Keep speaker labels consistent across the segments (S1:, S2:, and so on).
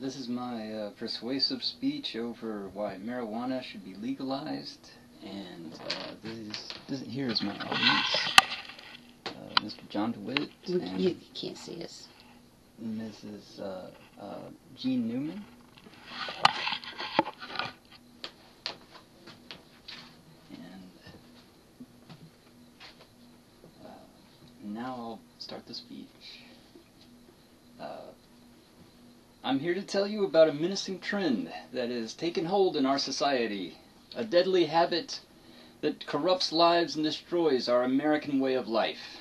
S1: This is my persuasive speech over why marijuana should be legalized, and here is my audience. Mr. John DeWitt. And
S2: you can't see us.
S1: Mrs. Jean Newman. And now I'll start the speech. I'm here to tell you about a menacing trend that has taken hold in our society, a deadly habit that corrupts lives and destroys our American way of life.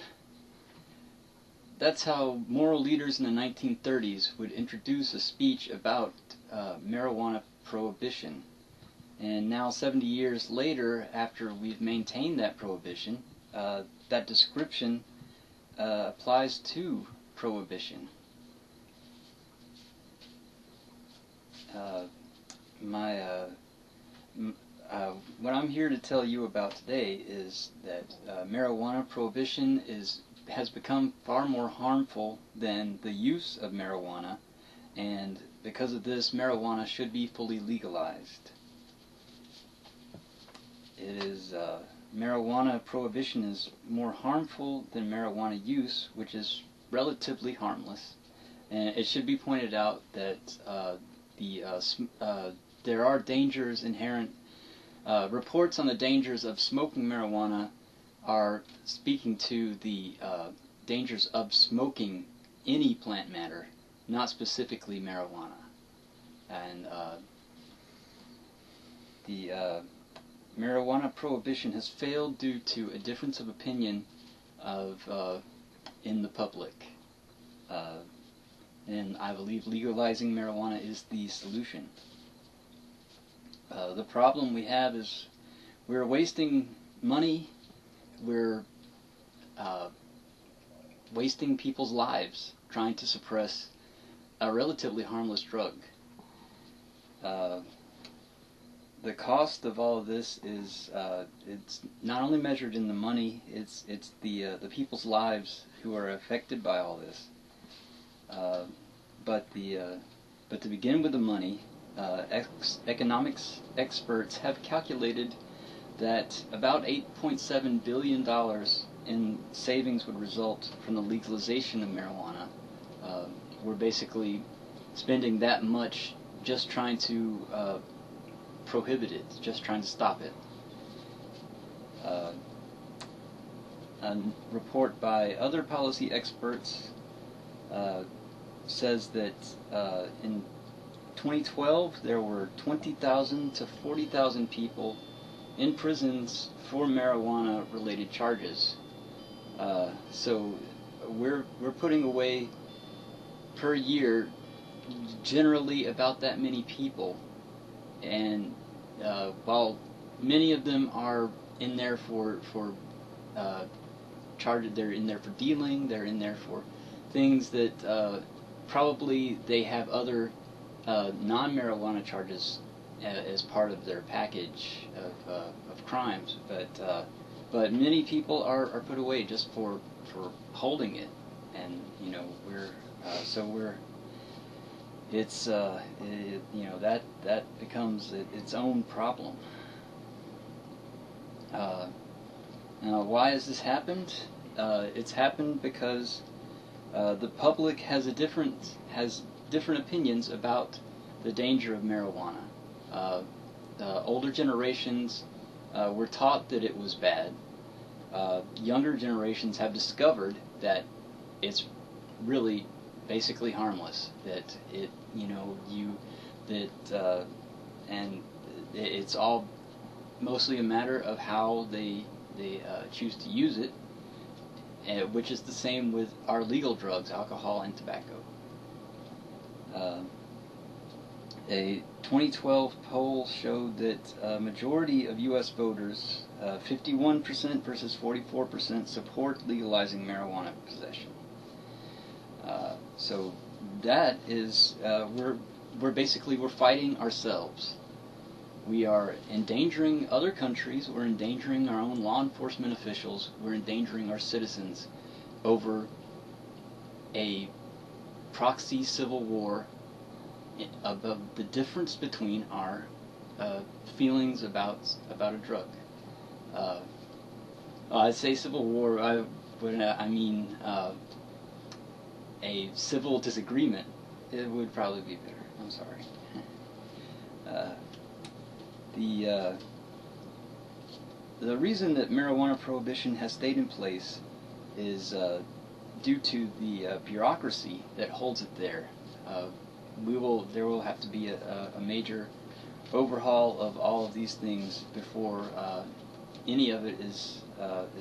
S1: That's how moral leaders in the 1930s would introduce a speech about marijuana prohibition. And now 70 years later, after we've maintained that prohibition, that description applies to prohibition. What I'm here to tell you about today is that marijuana prohibition has become far more harmful than the use of marijuana, and because of this, marijuana should be fully legalized. Marijuana prohibition is more harmful than marijuana use, which is relatively harmless. And it should be pointed out that there are dangers inherent. Reports on the dangers of smoking marijuana are speaking to the dangers of smoking any plant matter, not specifically marijuana. And the marijuana prohibition has failed due to a difference of opinion in the public. And I believe legalizing marijuana is the solution. The problem we have is we're wasting money, we're wasting people's lives trying to suppress a relatively harmless drug. The cost of all of this is it's not only measured in the money, it's the people's lives who are affected by all this. But to begin with the money, economics experts have calculated that about $8.7 billion in savings would result from the legalization of marijuana. We're basically spending that much just trying to prohibit it, just trying to stop it. A report by other policy experts says that in 2012 there were 20,000 to 40,000 people in prisons for marijuana-related charges. So we're putting away per year generally about that many people, and while many of them are in there for charged, they're in there for dealing, they're in there for things that probably they have other non-marijuana charges as part of their package of crimes, but many people are put away just for holding it, and that becomes its own problem. Now, why has this happened? It's happened because the public has different opinions about the danger of marijuana. Older generations were taught that it was bad. Younger generations have discovered that it's really basically harmless. That and it's all mostly a matter of how they choose to use it, which is the same with our legal drugs, alcohol and tobacco. A 2012 poll showed that a majority of U.S. voters, 51% versus 44%, support legalizing marijuana possession. So that is, we're fighting ourselves. We are endangering other countries, we're endangering our own law enforcement officials, we're endangering our citizens over a proxy civil war about the difference between our feelings about a drug. I'd say civil war. I mean a civil disagreement. It would probably be better. I'm sorry. The reason that marijuana prohibition has stayed in place is due to the bureaucracy that holds it there. There will have to be a major overhaul of all of these things before any of it is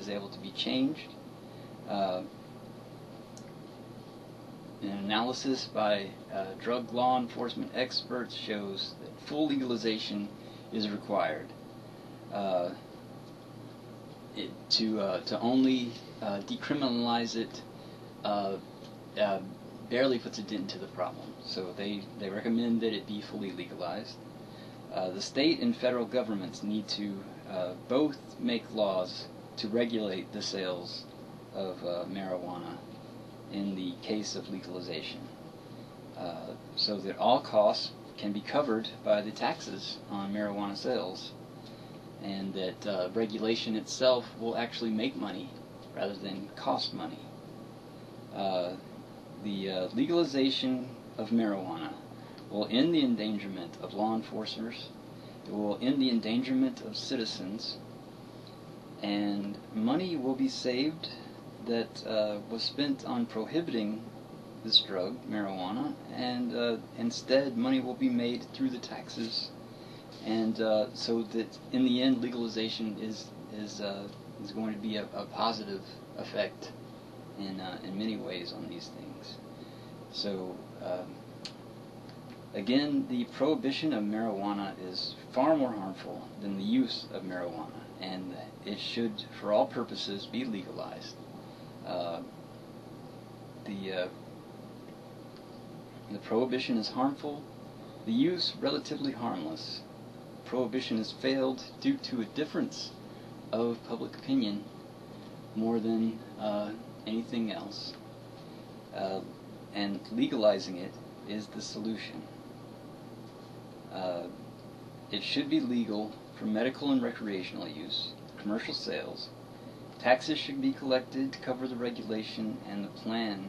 S1: able to be changed. An analysis by drug law enforcement experts shows that full legalization is required. To only decriminalize it barely puts a dent into the problem. So they recommend that it be fully legalized. The state and federal governments need to both make laws to regulate the sales of marijuana in the case of legalization, so that all costs can be covered by the taxes on marijuana sales, and that regulation itself will actually make money rather than cost money. The legalization of marijuana will end the endangerment of law enforcers, it will end the endangerment of citizens, and money will be saved that was spent on prohibiting this drug, marijuana, and instead money will be made through the taxes, and so that in the end legalization is going to be a positive effect in many ways on these things. So again, the prohibition of marijuana is far more harmful than the use of marijuana, and it should, for all purposes, be legalized. The prohibition is harmful, the use relatively harmless. Prohibition has failed due to a difference of public opinion more than anything else, and legalizing it is the solution. It should be legal for medical and recreational use, commercial sales. Taxes should be collected to cover the regulation, and the plan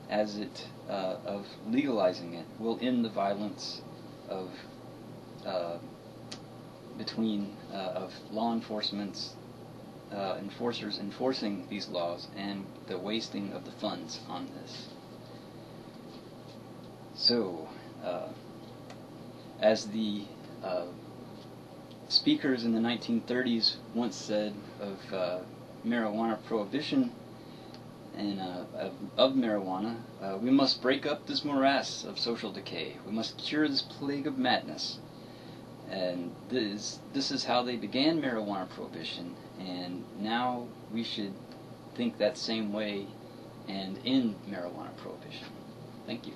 S1: as it of legalizing it will end the violence of between of law enforcement's enforcers enforcing these laws and the wasting of the funds on this. So, as the speakers in the 1930s once said of marijuana prohibition and of marijuana, we must break up this morass of social decay. We must cure this plague of madness. And this is how they began marijuana prohibition, and now we should think that same way and end marijuana prohibition. Thank you.